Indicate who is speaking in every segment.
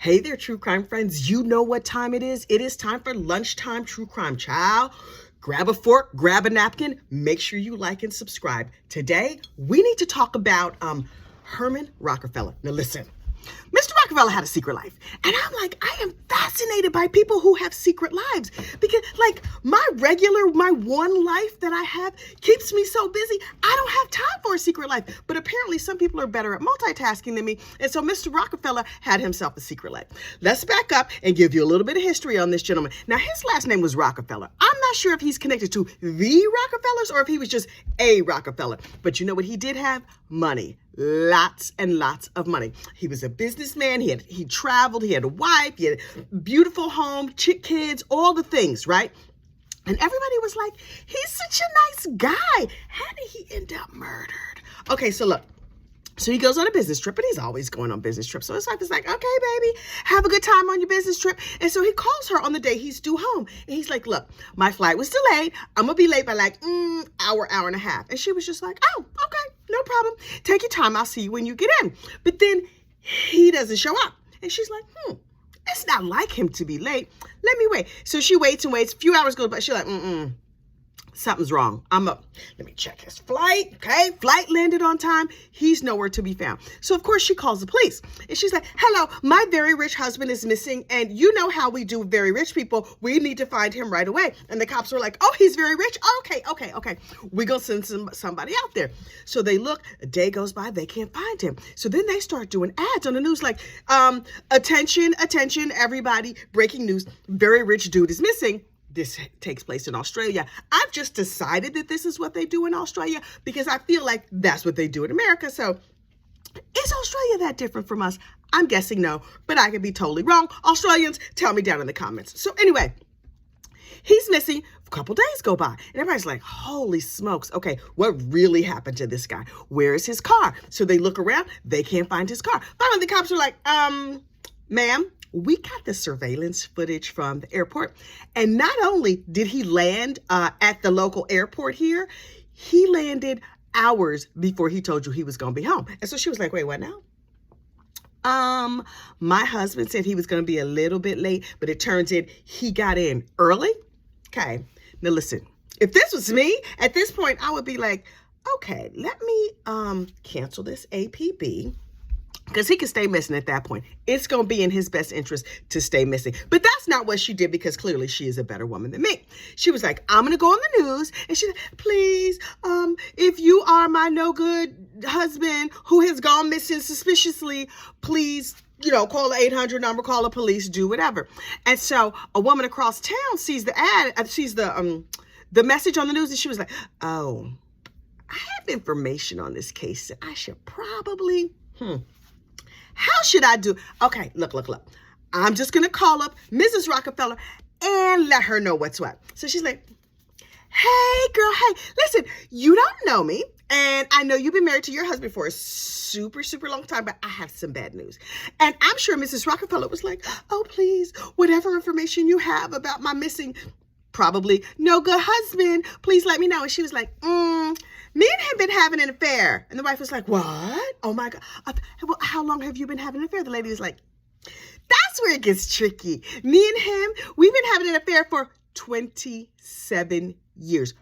Speaker 1: Hey there, true crime friends. You know what time it is. It is time for lunchtime true crime, child. Grab a fork, grab a napkin, make sure you like and subscribe. Today, we need to talk about Herman Rockefeller. Now listen, Mr. Rockefeller had a secret life. And I'm like, I am fascinated by people who have secret lives because like my one life that I have keeps me so busy. I don't have time for a secret life. But apparently some people are better at multitasking than me. And so Mr. Rockefeller had himself a secret life. Let's back up and give you a little bit of history on this gentleman. Now, his last name was Rockefeller. I'm not sure if he's connected to the Rockefellers or if he was just a Rockefeller. But you know what he did have? Money. Lots and lots of money. He was a businessman. He traveled. He had a wife. He had a beautiful home, kids, all the things, right? And everybody was like, he's such a nice guy. How did he end up murdered? Okay, so look. So he goes on a business trip, and he's always going on business trips. So his wife is like, okay, baby, have a good time on your business trip. And so he calls her on the day he's due home. And he's like, look, my flight was delayed. I'm going to be late by like hour and a half. And she was just like, oh, okay, no problem. Take your time. I'll see you when you get in. But then he doesn't show up. And she's like, it's not like him to be late. Let me wait. So she waits and waits. A few hours go by. She's like, something's wrong. I'm up. Let me check his flight. Okay. Flight landed on time. He's nowhere to be found. So of course she calls the police and she's like, hello, my very rich husband is missing. And you know how we do with very rich people. We need to find him right away. And the cops were like, oh, he's very rich. Okay. We're going to send somebody out there. So they look, a day goes by, they can't find him. So then they start doing ads on the news like, attention, everybody, breaking news, very rich dude is missing. This takes place in Australia. I've just decided that this is what they do in Australia because I feel like that's what they do in America. So is Australia that different from us? I'm guessing no, but I could be totally wrong. Australians, tell me down in the comments. So anyway, he's missing. A couple days go by and everybody's like, holy smokes. Okay, what really happened to this guy? Where is his car? So they look around. They can't find his car. Finally, the cops are like, ma'am, we got the surveillance footage from the airport. And not only did he land at the local airport here, he landed hours before he told you he was going to be home. And so she was like, wait, what now? My husband said he was going to be a little bit late, but it turns in he got in early. Okay. Now listen, if this was me at this point, I would be like, okay, let me cancel this APB. Because he could stay missing at that point. It's going to be in his best interest to stay missing. But that's not what she did because clearly she is a better woman than me. She was like, I'm going to go on the news. And she said, please, if you are my no good husband who has gone missing suspiciously, please, call the 800 number, call the police, do whatever. And so a woman across town sees the ad, sees the message on the news. And she was like, oh, I have information on this case. I should probably, how should I do? Okay, look. I'm just going to call up Mrs. Rockefeller and let her know what's what. So she's like, hey, girl, hey, listen, you don't know me. And I know you've been married to your husband for a super, super long time, but I have some bad news. And I'm sure Mrs. Rockefeller was like, oh, please, whatever information you have about my missing, probably no good husband, please let me know. And she was like, me and him been having an affair. And the wife was like, what? Oh my God. Well, how long have you been having an affair? The lady was like, that's where it gets tricky. Me and him, we've been having an affair for 27 years.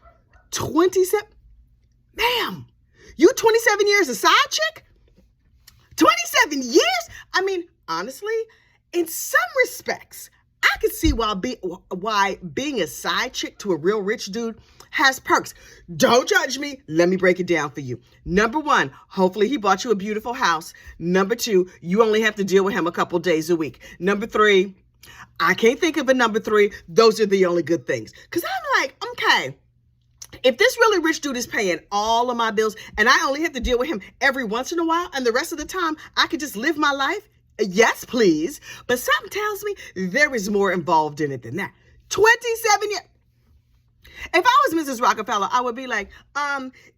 Speaker 1: 27? Ma'am, you 27 years a side chick? 27 years? I mean, honestly, in some respects, I could see why being a side chick to a real rich dude has perks. Don't judge me. Let me break it down for you. Number one, hopefully he bought you a beautiful house. Number two, you only have to deal with him a couple days a week. Number three, I can't think of a number three. Those are the only good things. Because I'm like, okay, if this really rich dude is paying all of my bills and I only have to deal with him every once in a while and the rest of the time I could just live my life, yes, please. But something tells me there is more involved in it than that. 27 years. If I was Mrs. Rockefeller, I would be like,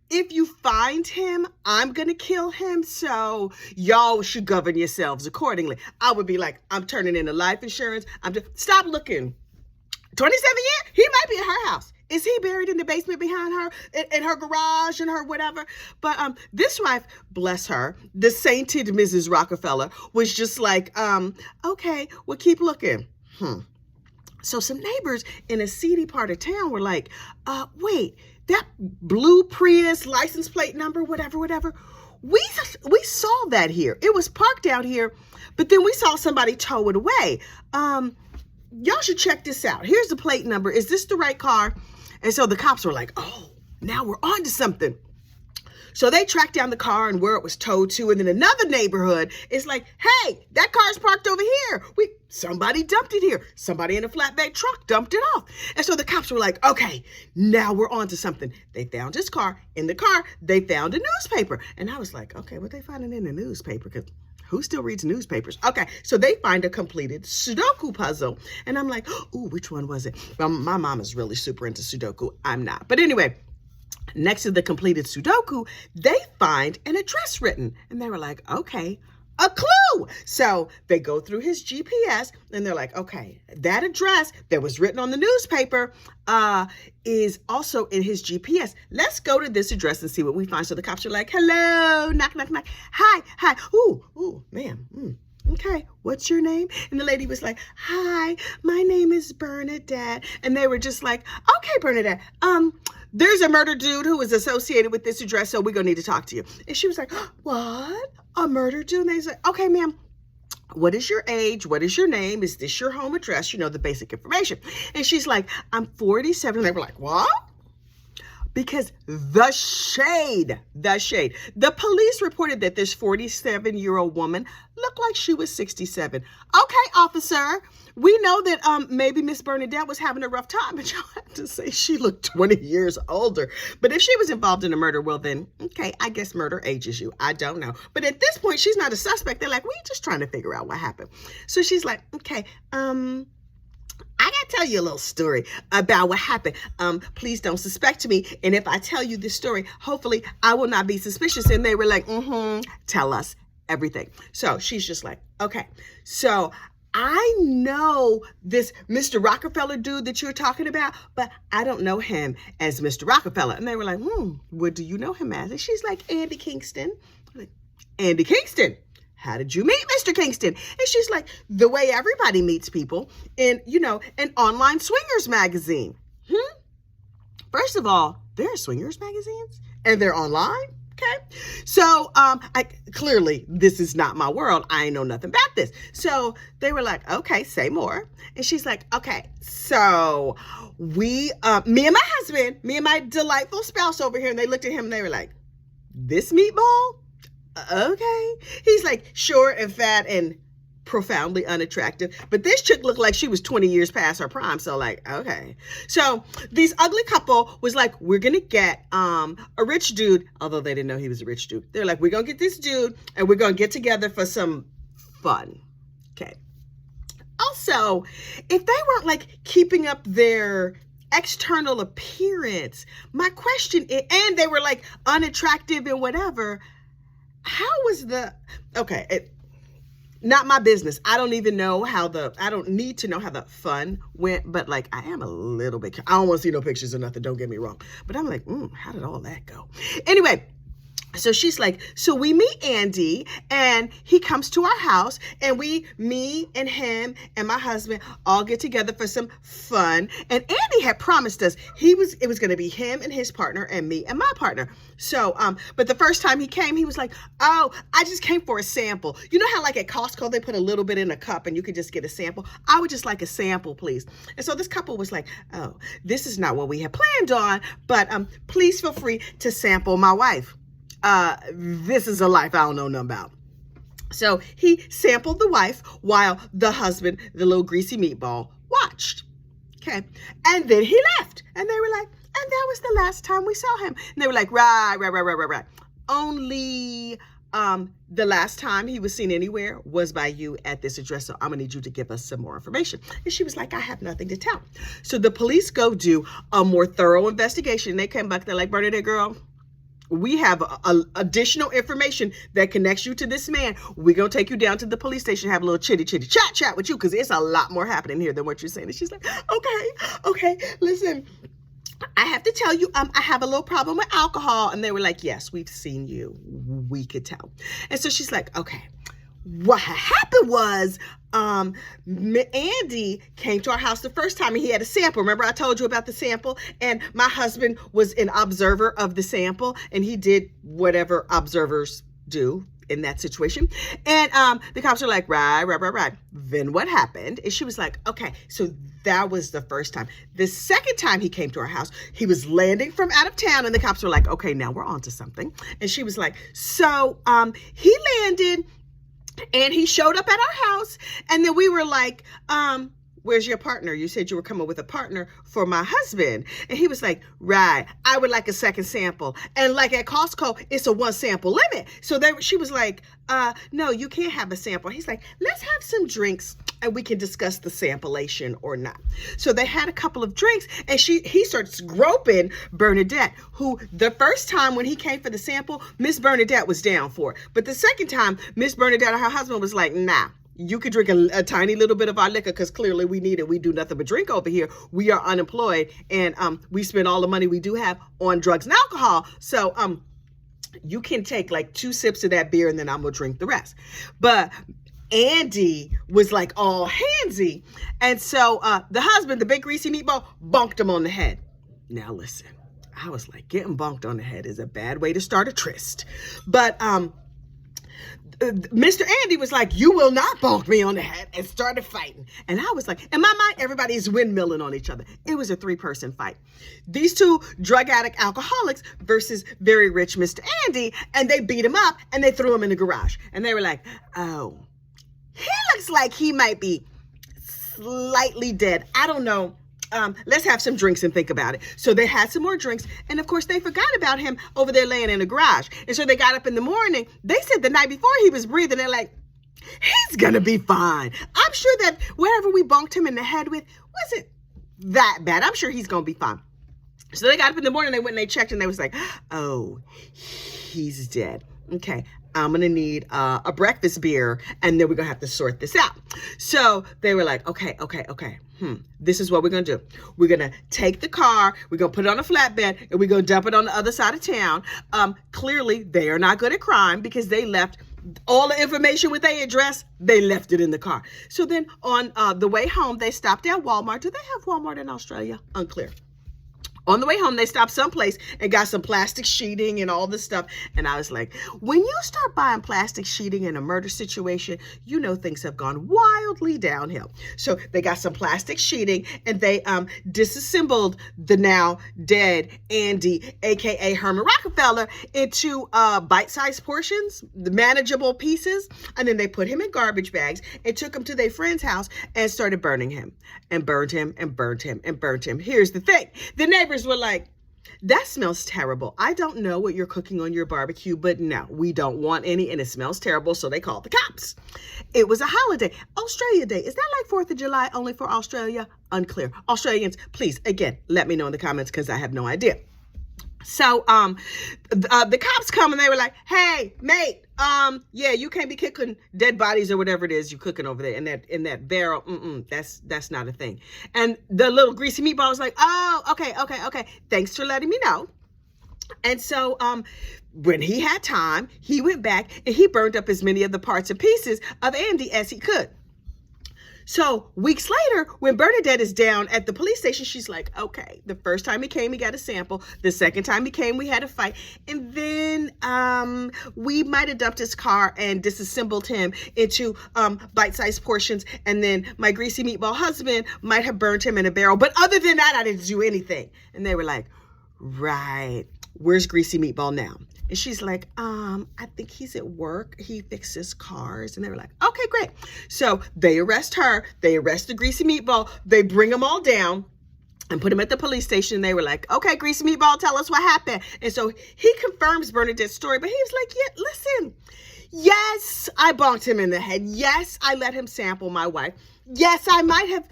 Speaker 1: if you find him, I'm going to kill him. So y'all should govern yourselves accordingly. I would be like, I'm turning in the life insurance. Stop looking. 27 years? He might be at her house. Is he buried in the basement behind her, in her garage and her whatever? But this wife, bless her, the sainted Mrs. Rockefeller, was just like, okay, well, keep looking. So some neighbors in a seedy part of town were like, wait, that blue Prius license plate number, whatever, we saw that here. It was parked out here, but then we saw somebody tow it away. Y'all should check this out. Here's the plate number. Is this the right car? And so the cops were like, oh, now we're on to something. So they tracked down the car and where it was towed to. And then another neighborhood is like, hey, that car's parked over here. Somebody dumped it here. Somebody in a flatbed truck dumped it off. And so the cops were like, okay, now we're on to something. They found his car. In the car, they found a newspaper. And I was like, okay, what they finding in the newspaper? Because who still reads newspapers? Okay, so they find a completed Sudoku puzzle. And I'm like, ooh, which one was it? Well, my mom is really super into Sudoku. I'm not. But anyway, next to the completed Sudoku, they find an address written. And they were like, okay, a clue. So they go through his GPS and they're like, okay, that address that was written on the newspaper is also in his GPS. Let's go to this address and see what we find. So the cops are like, hello, knock, knock, knock. Hi. Ooh, ma'am. Okay, what's your name? And the lady was like, hi, my name is Bernadette. And they were just like, okay, Bernadette, there's a murder dude who is associated with this address, so we're going to need to talk to you. And she was like, what? A murder dude? And they said, okay, ma'am, what is your age? What is your name? Is this your home address? You know, the basic information. And she's like, I'm 47. And they were like, what? Because the shade. The police reported that this 47-year-old woman looked like she was 67. Okay, officer, we know that maybe Miss Bernadette was having a rough time, but y'all have to say she looked 20 years older. But if she was involved in a murder, well then, okay, I guess murder ages you. I don't know. But at this point, she's not a suspect. They're like, we're just trying to figure out what happened. So she's like, okay, I got to tell you a little story about what happened. Please don't suspect me. And if I tell you this story, hopefully I will not be suspicious. And they were like, tell us everything. So she's just like, okay, so I know this Mr. Rockefeller dude that you're talking about, but I don't know him as Mr. Rockefeller. And they were like, what do you know him as? And she's like, Andy Kingston. I'm like, Andy Kingston? How did you meet Mr. Kingston? And she's like, the way everybody meets people in, an online swingers magazine. First of all, there are swingers magazines and they're online. Okay. So, clearly this is not my world. I ain't know nothing about this. So they were like, okay, say more. And she's like, okay, so me and my husband, me and my delightful spouse over here, and they looked at him and they were like, this meatball? Okay. He's like short and fat and profoundly unattractive, but this chick looked like she was 20 years past her prime. So like, okay. So these ugly couple was like, we're gonna get a rich dude, although they didn't know he was a rich dude. They're like, we're gonna get this dude and we're gonna get together for some fun. Okay. Also, if they weren't like keeping up their external appearance, my question is, and they were like unattractive and whatever, how was not my business. I don't even know I don't need to know how the fun went, but like, I am a little bit, I don't want to see no pictures or nothing, don't get me wrong. But I'm like, how did all that go? Anyway, so she's like, so we meet Andy and he comes to our house and me and him and my husband all get together for some fun. And Andy had promised us it was going to be him and his partner and me and my partner. So, but the first time he came, he was like, oh, I just came for a sample. You know how like at Costco, they put a little bit in a cup and you could just get a sample? I would just like a sample, please. And so this couple was like, oh, this is not what we had planned on, but please feel free to sample my wife. This is a life I don't know nothing about. So he sampled the wife while the husband, the little greasy meatball, watched. Okay. And then he left. And they were like, and that was the last time we saw him. And they were like, right. Only the last time he was seen anywhere was by you at this address. So I'm gonna need you to give us some more information. And she was like, I have nothing to tell. So the police go do a more thorough investigation. They came back, they're like, Bernadette, girl, we have additional information that connects you to this man. We're going to take you down to the police station, have a little chitty chat with you, because it's a lot more happening here than what you're saying. And she's like, okay, listen, I have to tell you, I have a little problem with alcohol. And they were like, yes, we've seen you. We could tell. And so she's like, okay. What happened was Andy came to our house the first time and he had a sample. Remember I told you about the sample? And my husband was an observer of the sample and he did whatever observers do in that situation. And the cops were like, right. Then what happened is she was like, okay, so that was the first time. The second time he came to our house, he was landing from out of town and the cops were like, okay, now we're on to something. And she was like, so he landed and he showed up at our house and then we were like, where's your partner? You said you were coming with a partner for my husband. And he was like, right, I would like a second sample. And like at Costco, it's a 1 sample limit. So she was like, no, you can't have a sample. He's like, let's have some drinks and we can discuss the samplation or not. So they had a couple of drinks and he starts groping Bernadette, who the first time when he came for the sample, Miss Bernadette was down for it. But the second time, Miss Bernadette and her husband was like, nah. You could drink a tiny little bit of our liquor because clearly we need it. We do nothing but drink over here. We are unemployed and we spend all the money we do have on drugs and alcohol. So you can take like 2 sips of that beer and then I'm going to drink the rest. But Andy was like all handsy. And so the husband, the big greasy meatball, bonked him on the head. Now listen, I was like, getting bonked on the head is a bad way to start a tryst. But Mr. Andy was like, you will not bonk me on the head, and started fighting. And I was like, in my mind, everybody is windmilling on each other. It was a 3-person fight. These 2 drug addict alcoholics versus very rich Mr. Andy, and they beat him up and they threw him in the garage. And they were like, oh, he looks like he might be slightly dead. I don't know. Let's have some drinks and think about it. So they had some more drinks. And of course, they forgot about him over there laying in the garage. And so they got up in the morning. They said the night before he was breathing. They're like, he's going to be fine. I'm sure that whatever we bonked him in the head with wasn't that bad. I'm sure he's going to be fine. So they got up in the morning. They went and they checked and they was like, oh, he's dead. Okay. I'm going to need a breakfast beer and then we're going to have to sort this out. So they were like, okay. This is what we're going to do. We're going to take the car, we're going to put it on a flatbed and we're going to dump it on the other side of town. Clearly they are not good at crime because they left all the information with their address. They left it in the car. So then on the way home, they stopped at Walmart. Do they have Walmart in Australia? Unclear. On the way home, they stopped someplace and got some plastic sheeting and all this stuff. And I was like, when you start buying plastic sheeting in a murder situation, you know things have gone wildly downhill. So they got some plastic sheeting and they disassembled the now dead Andy, aka Herman Rockefeller, into bite-sized portions, the manageable pieces. And then they put him in garbage bags and took him to their friend's house and started burning him and burned him and burned him and burned him. Here's the thing. The neighbors were like, that smells terrible. I don't know what you're cooking on your barbecue, but no, we don't want any and it smells terrible. So they called the cops. It was a holiday, Australia Day. Is that like 4th of July only for Australia? Unclear. Australians, please, again, let me know in the comments because I have no idea. So the cops come and they were like, hey, mate, yeah, you can't be cooking dead bodies or whatever it is you're cooking over there in that barrel. That's not a thing. And the little greasy meatball was like, oh, okay. Thanks for letting me know. And so when he had time, he went back and he burned up as many of the parts and pieces of Andy as he could. So weeks later, when Bernadette is down at the police station, she's like, okay, the first time he came, he got a sample. The second time he came, we had a fight. And then we might have dumped his car and disassembled him into bite-sized portions. And then my greasy meatball husband might have burned him in a barrel. But other than that, I didn't do anything. And they were like, right, where's greasy meatball now? And she's like, I think he's at work. He fixes cars. And they were like, okay, great. So they arrest her. They arrest the greasy meatball. They bring them all down and put him at the police station. They were like, okay, greasy meatball, tell us what happened. And so he confirms Bernadette's story, but he was like, yeah, listen, yes, I bonked him in the head. Yes, I let him sample my wife. Yes, I might have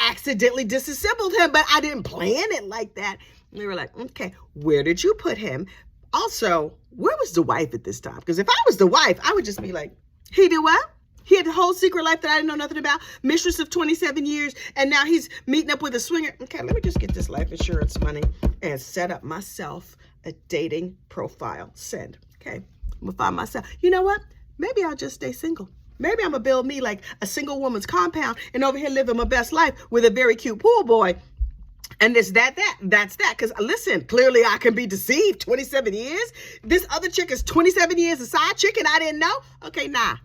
Speaker 1: accidentally disassembled him, but I didn't plan it like that. And they were like, okay, where did you put him? Also, where was the wife at this time? Because if I was the wife, I would just be like, he did what? He had a whole secret life that I didn't know nothing about. Mistress of 27 years. And now he's meeting up with a swinger. Okay, let me just get this life insurance money and set up myself a dating profile. Send. Okay, I'm going to find myself. You know what? Maybe I'll just stay single. Maybe I'm going to build me like a single woman's compound and over here living my best life with a very cute pool boy. And that's that. Because listen, clearly I can be deceived. 27 years. This other chick is 27 years a side chick and I didn't know. Okay, nah.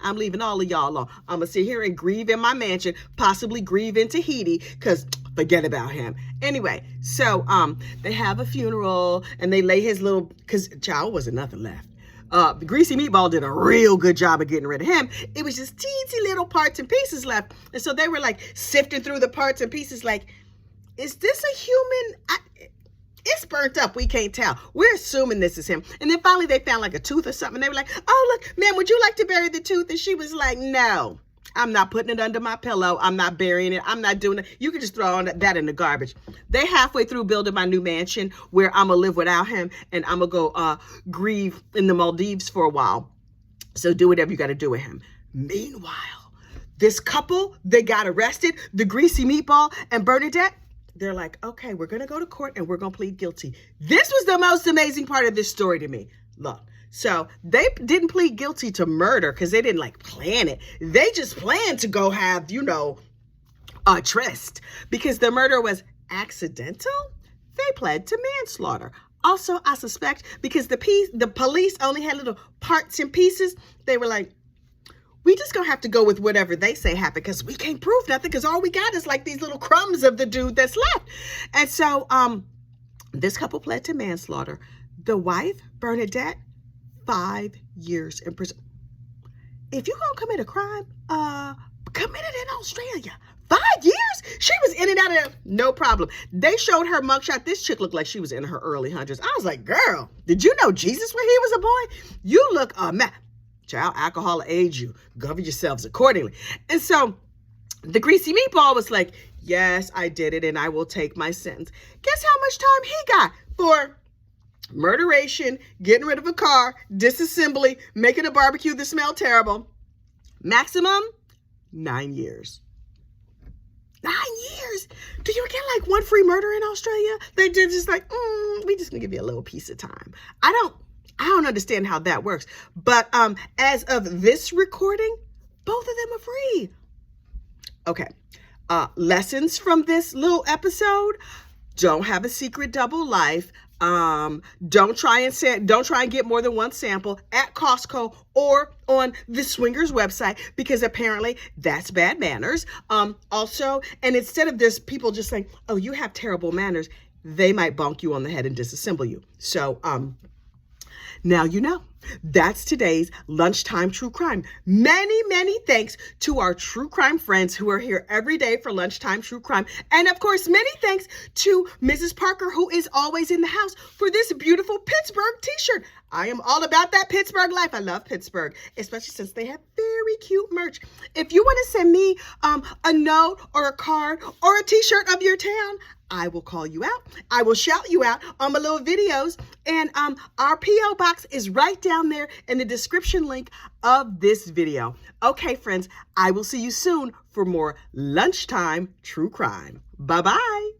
Speaker 1: I'm leaving all of y'all alone. I'm going to sit here and grieve in my mansion, possibly grieve in Tahiti, because forget about him. Anyway, so they have a funeral and they lay his little, because child wasn't nothing left. The Greasy Meatball did a real good job of getting rid of him. It was just teensy little parts and pieces left. And so they were like sifting through the parts and pieces like, is this a human? It's burnt up. We can't tell. We're assuming this is him. And then finally they found like a tooth or something. They were like, oh, look, man, would you like to bury the tooth? And she was like, no, I'm not putting it under my pillow. I'm not burying it. I'm not doing it. You can just throw that in the garbage. They halfway through building my new mansion where I'm going to live without him. And I'm going to go grieve in the Maldives for a while. So do whatever you got to do with him. Meanwhile, this couple, they got arrested, the Greasy Meatball and Bernadette. They're like, okay, we're going to go to court and we're going to plead guilty. This was the most amazing part of this story to me. Look, so they didn't plead guilty to murder because they didn't like plan it. They just planned to go have, a tryst because the murder was accidental. They pled to manslaughter. Also, I suspect because the police only had little parts and pieces, they were like, we just gonna have to go with whatever they say happened because we can't prove nothing because all we got is like these little crumbs of the dude that's left. And so this couple pled to manslaughter. The wife, Bernadette, 5 years in prison. If you gonna commit a crime, commit it in Australia. 5 years? She was in and out of there, no problem. They showed her mugshot. This chick looked like she was in her early hundreds. I was like, girl, did you know Jesus when he was a boy? You look a mess. Child, alcohol will age you. Govern yourselves accordingly. And so the Greasy Meatball was like, yes, I did it and I will take my sentence. Guess how much time he got for murderation, getting rid of a car, disassembly, making a barbecue that smelled terrible. Maximum 9 years. 9 years? Do you get like one free murder in Australia? They're just like, we just gonna give you a little piece of time. I don't understand how that works. But as of this recording, both of them are free. Okay. Lessons from this little episode. Don't have a secret double life. Don't try and get more than one sample at Costco or on the swingers website because apparently that's bad manners. Also, and instead of this people just saying, oh, you have terrible manners, they might bonk you on the head and disassemble you. So, now you know. That's today's Lunchtime True Crime. Many, many thanks to our true crime friends who are here every day for Lunchtime True Crime. And of course, many thanks to Mrs. Parker, who is always in the house, for this beautiful Pittsburgh t-shirt. I am all about that Pittsburgh life. I love Pittsburgh, especially since they have very cute merch. If you want to send me a note or a card or a t-shirt of your town, I will call you out. I will shout you out on my little videos. And our P.O. box is right down there in the description link of this video. Okay, friends, I will see you soon for more Lunchtime True Crime. Bye-bye.